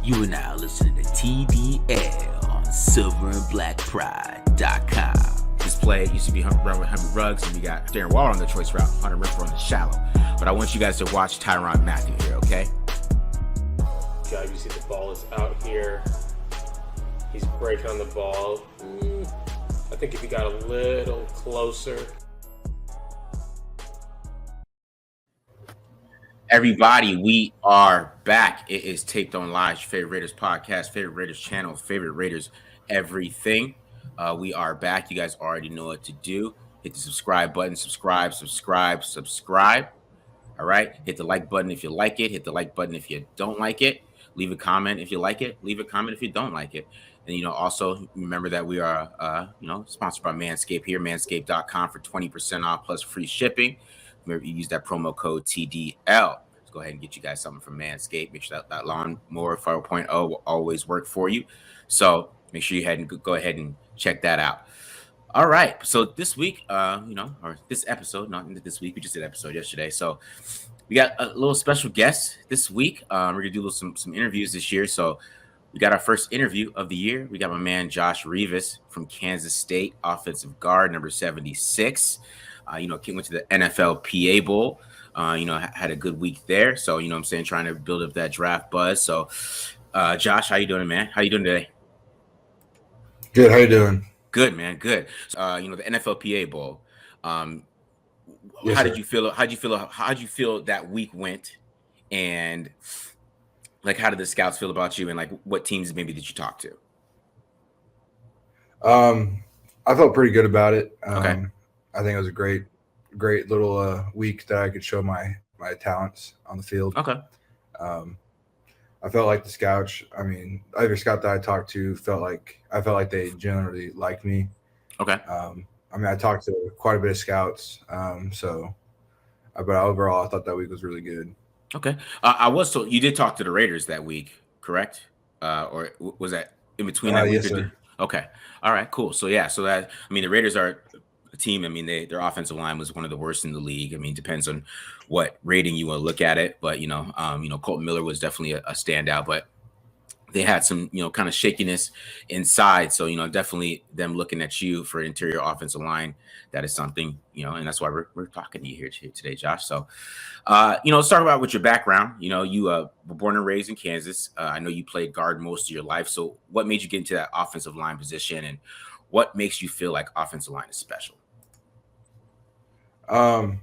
You are now listening to TBL on silverandblackpride.com. This play used to be run with Henry Ruggs, and we got Darren Waller on the choice route, Hunter Renfrow on the shallow. But I want you guys to watch Tyrann Mathieu here, okay? God, you see the ball is out here. He's breaking on the ball. I think if he got a little closer. Everybody, we are back. It is Taped on Live, favorite Raiders podcast, favorite Raiders channel, favorite Raiders everything. We are back. You guys already know what to do. Hit the subscribe button. Subscribe. All right. Hit the like button if you like it. Hit the like button if you don't like it. Leave a comment if you like it. Leave a comment if you don't like it. And, also remember that we are, sponsored by Manscaped here, manscaped.com for 20% off plus free shipping. Remember, you use that promo code TDL. Let's go ahead and get you guys something from Manscaped. Make sure that Lawnmower 5.0 will always work for you. So make sure you go ahead and check that out. All right. So this week, or this episode, not this week, we just did an episode yesterday. So we got a little special guest this week. We're going to do some interviews this year. So we got our first interview of the year. We got my man, Josh Rivas from Kansas State, offensive guard, number 76. Went to the NFLPA Bowl, had a good week there. So, trying to build up that draft buzz. So, Josh, how you doing, man? How you doing today? Good. How you doing? Good, man. Good. The NFLPA Bowl. Yes, how did you feel? How did you feel that week went? And how did the scouts feel about you? And what teams maybe did you talk to? I felt pretty good about it. Okay. I think it was a great little week that I could show my talents on the field. Okay. I felt like the scouts. I mean, every scout that I talked to felt like they generally liked me. Okay. I talked to quite a bit of scouts. But overall, I thought that week was really good. Okay. I was told you did talk to the Raiders that week, correct? Or was that in between that week? Yes, sir. Okay. All right. Cool. So the Raiders are a team. Their offensive line was one of the worst in the league. Depends on what rating you want to look at it, but Colton Miller was definitely a standout, but they had some kind of shakiness inside. So definitely them looking at you for interior offensive line. That is something and that's why we're talking to you here today, Josh. So let's start about with your background. You were born and raised in Kansas. I know you played guard most of your life. So what made you get into that offensive line position, and what makes you feel like offensive line is special? For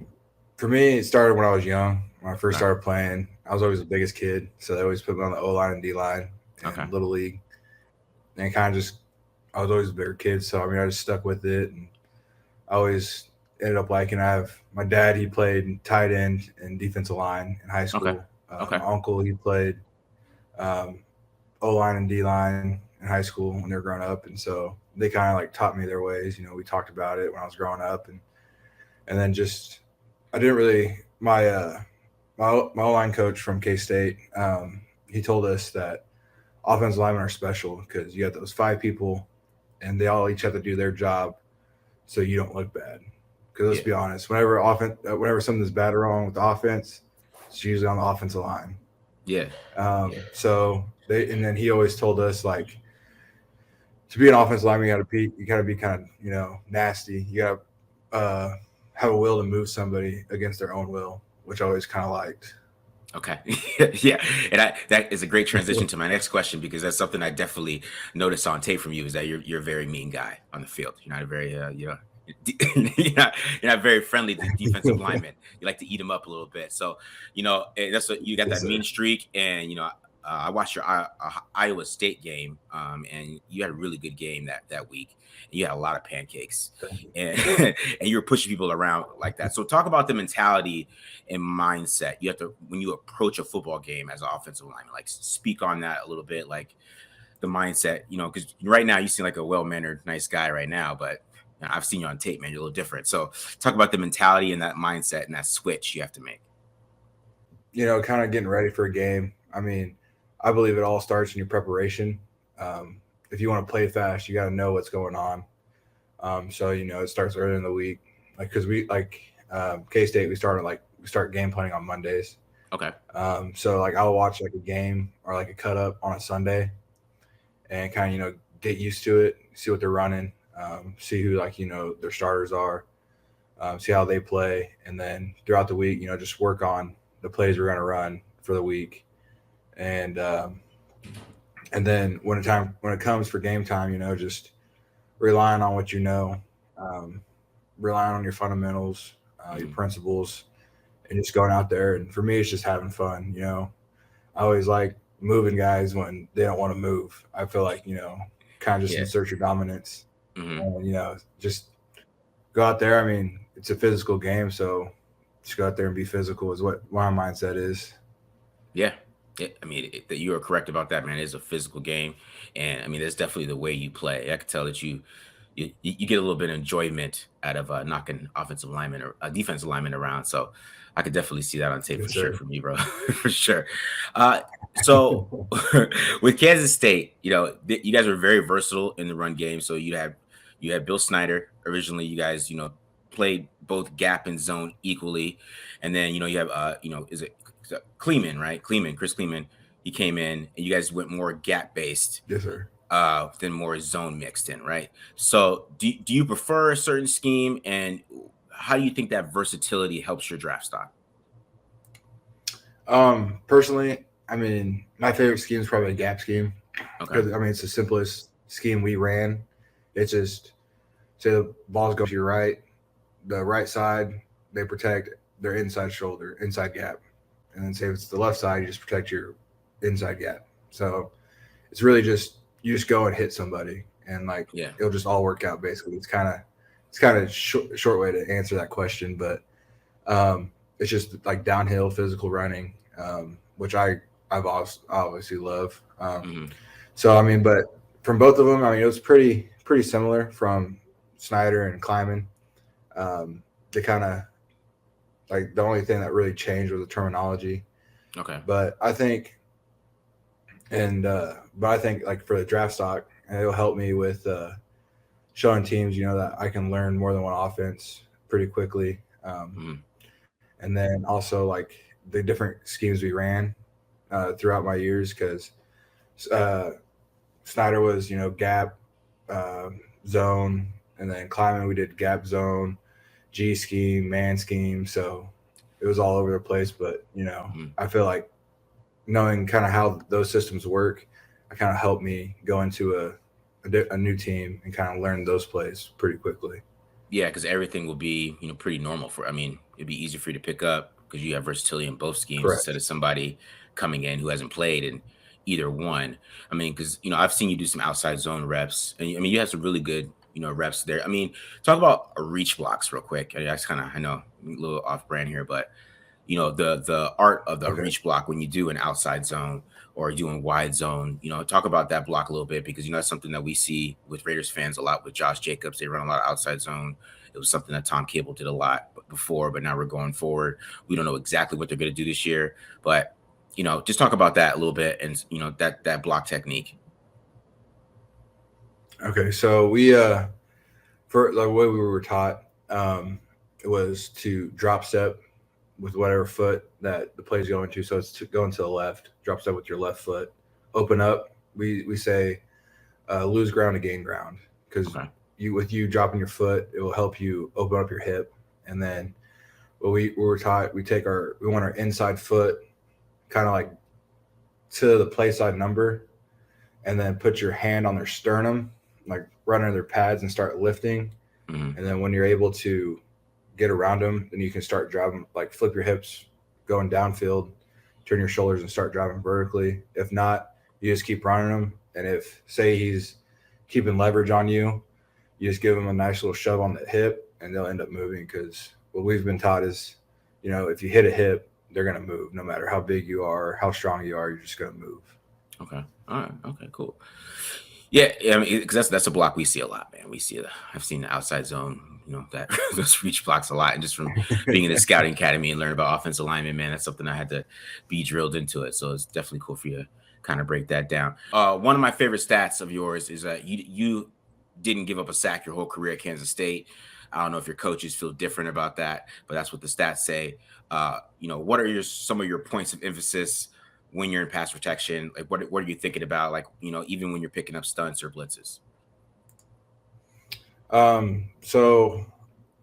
me, it started when I was young. When I first started playing, I was always the biggest kid, so they always put me on the O-line and D-line in Little League. And I was always a bigger kid, so I just stuck with it, and I always ended up liking. My dad, he played tight end and defensive line in high school. My uncle, he played O-line and D-line in high school when they were growing up, and so they kind of taught me their ways. We talked about it when I was growing up, and then just I didn't really my O-line coach from K-State, he told us that offensive linemen are special because you got those 5 people and they all each have to do their job so you don't look bad. Because let's be honest, whenever something's bad or wrong with the offense, it's usually on the offensive line. Yeah. So then he always told us to be an offensive lineman, you gotta be kind of nasty. You gotta have a will to move somebody against their own will, which I always kind of liked. Okay. Yeah. And that is a great transition to my next question, because that's something I definitely noticed on tape from you, is that you're a very mean guy on the field. You're not a very, you're not very friendly to defensive linemen. You like to eat them up a little bit. So, that's what you got, that mean streak. And, I watched your Iowa State game, and you had a really good game that week. And you had a lot of pancakes, and and you were pushing people around like that. So talk about the mentality and mindset you have to when you approach a football game as an offensive lineman. Speak on that a little bit, the mindset. Because right now you seem like a well-mannered, nice guy right now, but I've seen you on tape, man. You're a little different. So talk about the mentality and that mindset and that switch you have to make. Kind of getting ready for a game. I believe it all starts in your preparation. If you want to play fast, you got to know what's going on. It starts early in the week. Because we K-State, we start game planning on Mondays. Okay. So like I'll watch like a game or like a cut up on a Sunday and kind of get used to it, see what they're running, see who like their starters are, see how they play, and then throughout the week just work on the plays we're gonna run for the week, and and then when it comes for game time, just relying on what um, relying on your fundamentals, your Mhm. principles, and just going out there. And for me, it's just having fun. I always like moving guys when they don't want to move. I feel like kind of just Yeah. insert your dominance, Hmm. and just go out there. I mean, it's a physical game, so just go out there and be physical is what my mindset is. Yeah. I mean, that you are correct about that, man. It is a physical game, and I mean, that's definitely the way you play. I could tell that you get a little bit of enjoyment out of knocking offensive linemen or defensive linemen around. So I could definitely see that on tape for Yes, sure sir. for me, bro, for sure. So with Kansas State, you guys were very versatile in the run game. So you had Bill Snyder originally. You guys, played both gap and zone equally, and then you have is it Kleeman, right? Chris Kleeman. He came in, and you guys went more gap based Yes, sir. then more zone mixed in, right? So do you prefer a certain scheme, and how do you think that versatility helps your draft stock? Personally, I mean, my favorite scheme is probably a gap scheme Okay. because I mean it's the simplest scheme we ran. It's just say the ball's going to your right, the right side they protect their inside shoulder, inside gap, and then say if it's the left side, you just protect your inside gap. So it's really just you just go and hit somebody, and like Yeah. it'll just all work out. Basically, it's kind of short way to answer that question, but it's just like downhill physical running, which obviously love. Hmm. So I mean, but from both of them, I mean, it was pretty similar from Snyder and Kleiman. They kind of like the only thing that really changed was the terminology. Okay. But I think, but I think like for the draft stock, and it'll help me with showing teams, that I can learn more than one offense pretty quickly. Hmm. And then also like the different schemes we ran throughout my years because uh, Snyder was gap, uh, zone, and then climbing we did gap zone, G scheme, man scheme. So it was all over the place. But Hmm. I feel like knowing kind of how those systems work, I kind of helped me go into a new team and kind of learn those plays pretty quickly. Yeah, because everything will be pretty normal for. I mean, it'd be easy for you to pick up because you have versatility in both schemes instead Correct. of somebody coming in who hasn't played in either one. I mean, because I've seen you do some outside zone reps, and I mean you have some really good reps there. I mean, talk about reach blocks real quick. I know I'm a little off brand here, but the art of the Okay. reach block when you do an outside zone or doing wide zone. Talk about that block a little bit because that's something that we see with Raiders fans a lot with Josh Jacobs. They run a lot of outside zone. It was something that Tom Cable did a lot before, but now we're going forward. We don't know exactly what they're going to do this year, but just talk about that a little bit and that block technique. Okay. So we for the way we were taught, it was to drop step with whatever foot that the play's going to. So it's going to the left, drop step with your left foot, open up. We say lose ground to gain ground because Okay. you dropping your foot, it will help you open up your hip. And then what we were taught, we want our inside foot kind of like to the play side number, and then put your hand on their sternum, like run under their pads and start lifting. Hmm. And then when you're able to get around them, then you can start driving, like flip your hips, going downfield, turn your shoulders and start driving vertically. If not, you just keep running them. And if say he's keeping leverage on you, you just give him a nice little shove on the hip and they'll end up moving. Because what we've been taught is, if you hit a hip, they're going to move no matter how big you are, how strong you are, you're just going to move. Okay. All right. Okay. Cool. Yeah, I mean, because that's a block we see a lot, man. We see it. I've seen the outside zone, that those reach blocks a lot, and just from being in the scouting academy and learning about offensive linemen, man, that's something I had to be drilled into it. So it's definitely cool for you to kind of break that down. One of my favorite stats of yours is that you didn't give up a sack your whole career at Kansas State. I don't know if your coaches feel different about that, but that's what the stats say. What are some of your points of emphasis when you're in pass protection? Like, what are you thinking about? Like, even when you're picking up stunts or blitzes. So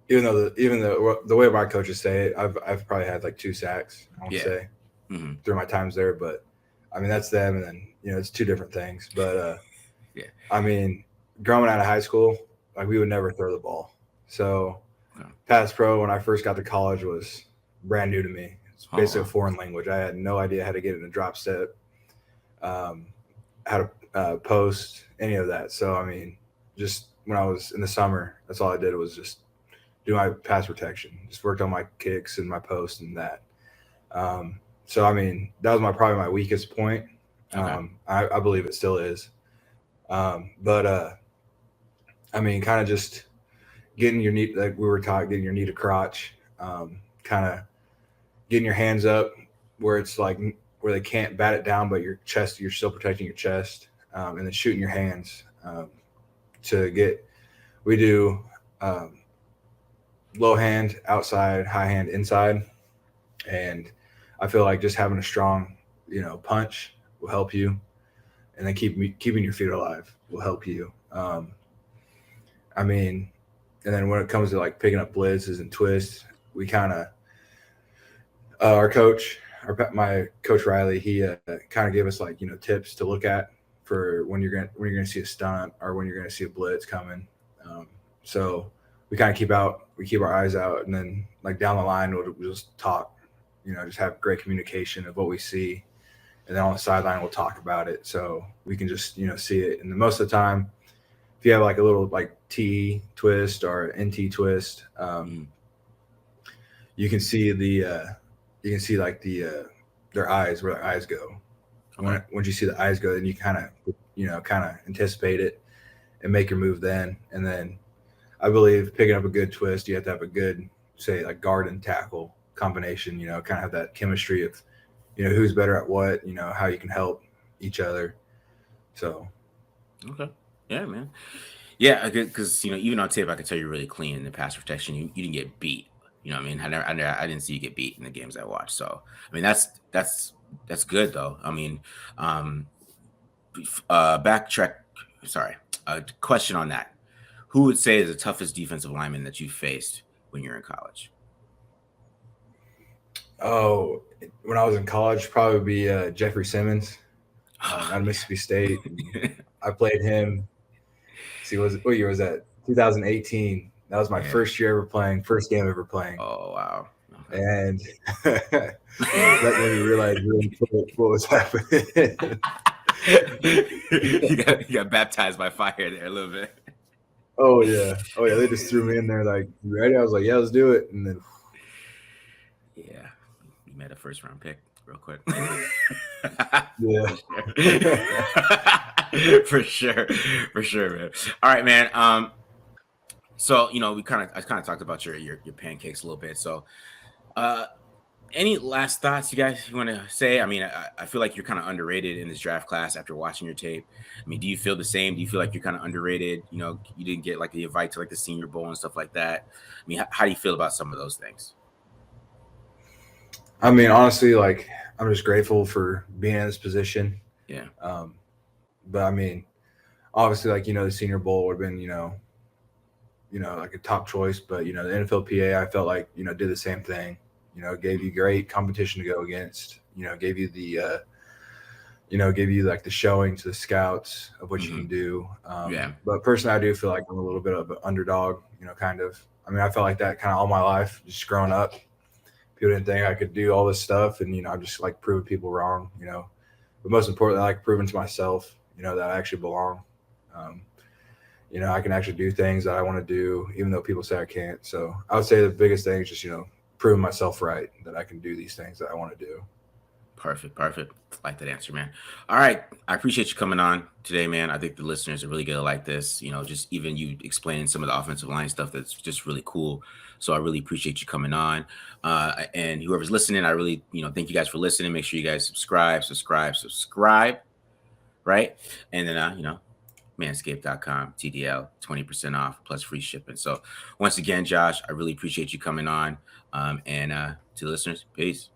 even the way my coaches say it, I've probably had like 2 sacks, I want to say, through my times there. But I mean, that's them, and then it's 2 different things. But yeah, I mean, growing out of high school, like we would never throw the ball. So pass pro when I first got to college was brand new to me. It's basically a foreign language. I had no idea how to get in a drop step, how to post, any of that. So I mean, just when I was in the summer, that's all I did was just do my pass protection. Just worked on my kicks and my post and that. So I mean, that was probably my weakest point. I believe it still is. But I mean, kind of just getting your knee, like we were taught, getting your knee to crotch, kind of getting your hands up where it's like where they can't bat it down, but your chest, you're still protecting your chest, and then shooting your hands we do low hand outside, high hand inside, and I feel like just having a strong, punch will help you, and then keeping your feet alive will help you. I mean, and then when it comes to like picking up blitzes and twists, we kind of my coach Riley, he kind of gave us like tips to look at for when you're gonna see a stunt or when you're gonna see a blitz coming. So we kind of keep our eyes out, and then like down the line we'll just talk, just have great communication of what we see, and then on the sideline we'll talk about it so we can just see it. And most of the time, if you have like a little like T twist or NT twist, you can see like their eyes, where their eyes go. Okay. Once you see the eyes go, then you kind of anticipate it and make your move then. And then I believe picking up a good twist, you have to have a good, say, like guard and tackle combination, kind of have that chemistry of, who's better at what, how you can help each other. So. Okay. Yeah, man. Yeah, because even on tape, I could tell you're really clean in the pass protection. You didn't get beat. You know what I mean? I didn't see you get beat in the games I watched. So I mean, that's good though. I mean, backtrack. Sorry, question on that. Who would say is the toughest defensive lineman that you faced when you're in college? Oh, when I was in college, probably be Jeffrey Simmons out of Mississippi State. I played him. See, what year was that? 2018. That was my first game ever playing. Oh, wow. Okay. And that made me realize really what was happening. you got baptized by fire there a little bit. Oh, yeah. They just threw me in there like, you ready? I was like, yeah, let's do it. And then. Yeah. You made a first-round pick real quick. Yeah. For sure, man. All right, man. So I kind of talked about your pancakes a little bit. So, any last thoughts you guys want to say? I mean, I feel like you're kind of underrated in this draft class after watching your tape. I mean, do you feel the same? Do you feel like you're kind of underrated? You didn't get like the invite to like the Senior Bowl and stuff like that. I mean, how do you feel about some of those things? I mean, honestly, like I'm just grateful for being in this position. Yeah. But I mean, obviously, like the Senior Bowl would have been like a top choice. But the NFLPA, I felt like did the same thing. Gave you great competition to go against. Gave you the like the showing to the scouts of what you can do. Yeah. But personally, I do feel like I'm a little bit of an underdog. Kind of. I mean, I felt like that kind of all my life, just growing up. People didn't think I could do all this stuff, and I just like proving people wrong. But most importantly, I like proving to myself, that I actually belong. I can actually do things that I want to do, even though people say I can't. So I would say the biggest thing is just, proving myself right, that I can do these things that I want to do. Perfect. I like that answer, man. All right. I appreciate you coming on today, man. I think the listeners are really going to like this, just even you explaining some of the offensive line stuff that's just really cool. So I really appreciate you coming on. And whoever's listening, I really, thank you guys for listening. Make sure you guys subscribe, right? And then, manscaped.com, TDL, 20% off plus free shipping. So once again, Josh, I really appreciate you coming on. And to the listeners, peace.